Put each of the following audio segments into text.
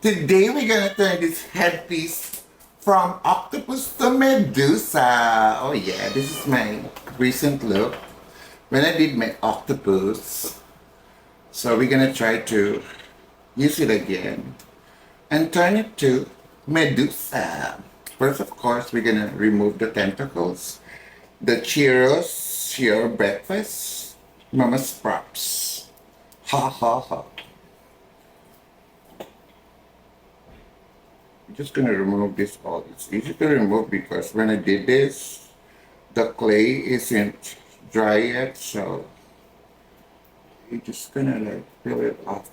Today we're gonna turn this headpiece from octopus to Medusa. Oh yeah, this is my recent look when I did my octopus. So we're gonna try to use it again and turn it to Medusa. First, of course, we're gonna remove the tentacles, the Cheeros, your breakfast, Mama's props. Ha ha ha. I'm just gonna remove this all. It's easy to remove because when I did this, the clay isn't dry yet, so you're just gonna like peel it off.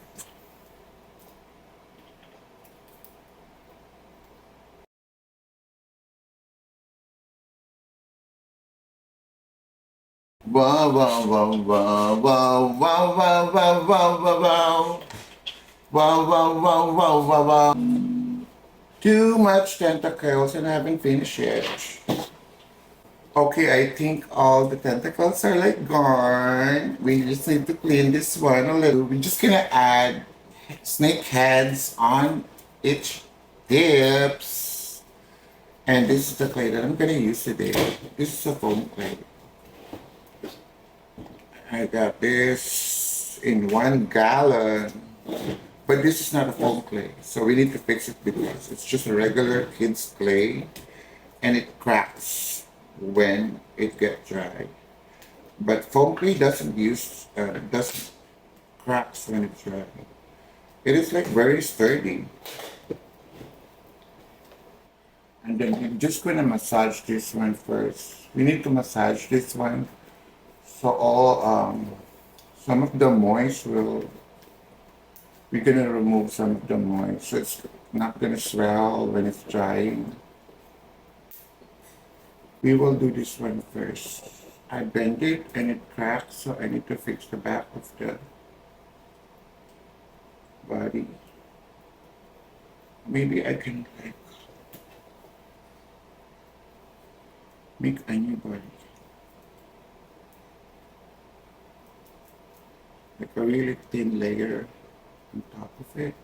Wow, wow, wow, wow, wow, wow, wow, wow, wow, wow, wow. Wow, wow, wow, wow, wow, wow. Too much tentacles and I haven't finished yet. Okay, I think all the tentacles are like gone. We just need to clean this one a little. We're just gonna add snake heads on each tips. And this is the clay that I'm gonna use today. This is a foam clay. I got this in 1 gallon. But this is not a foam clay. So we need to fix it because it's just a regular kid's clay and it cracks when it gets dry. But foam clay doesn't cracks when it's dry. It is like very sturdy. And then we're just gonna massage this one first. We need to massage this one so all some of the moist will. We're gonna remove some of the moist so it's not gonna swell when it's drying. We will do this one first. I bend it and it cracks, so I need to fix the back of the body. Maybe I can like make a new body. Like a really thin layer on top of it.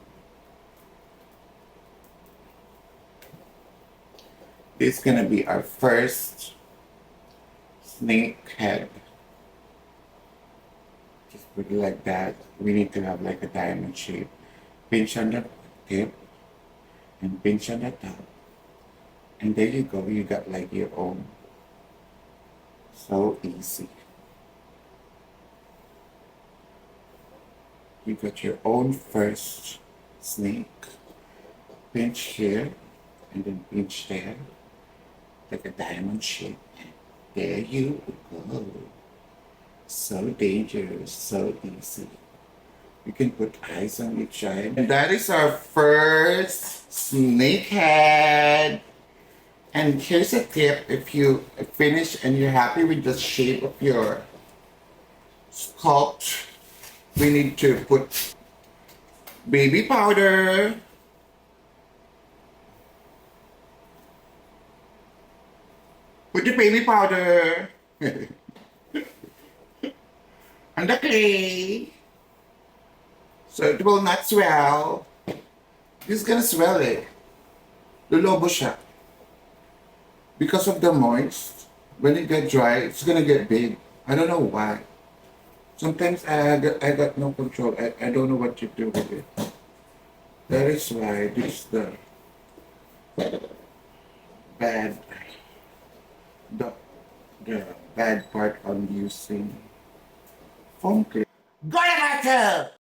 This is gonna be our first snake head. Just put it like that. We need to have like a diamond shape. Pinch on the tip and pinch on the top. And there you go, you got like your own. So easy. You got your own first snake. Pinch here and then pinch there. Like a diamond shape. There you go. So dangerous, so easy. You can put eyes on each eye. And that is our first snake head. And here's a tip, if you finish and you're happy with the shape of your sculpt, we need to put baby powder. Put the baby powder on the clay so it will not swell. This is gonna swell it. Lulobo siya. Because of the moist, when it gets dry, it's gonna get big. I don't know why. Sometimes I got no control. I don't know what to do with it. That is why this is the bad the the bad part on using foam clay. Go to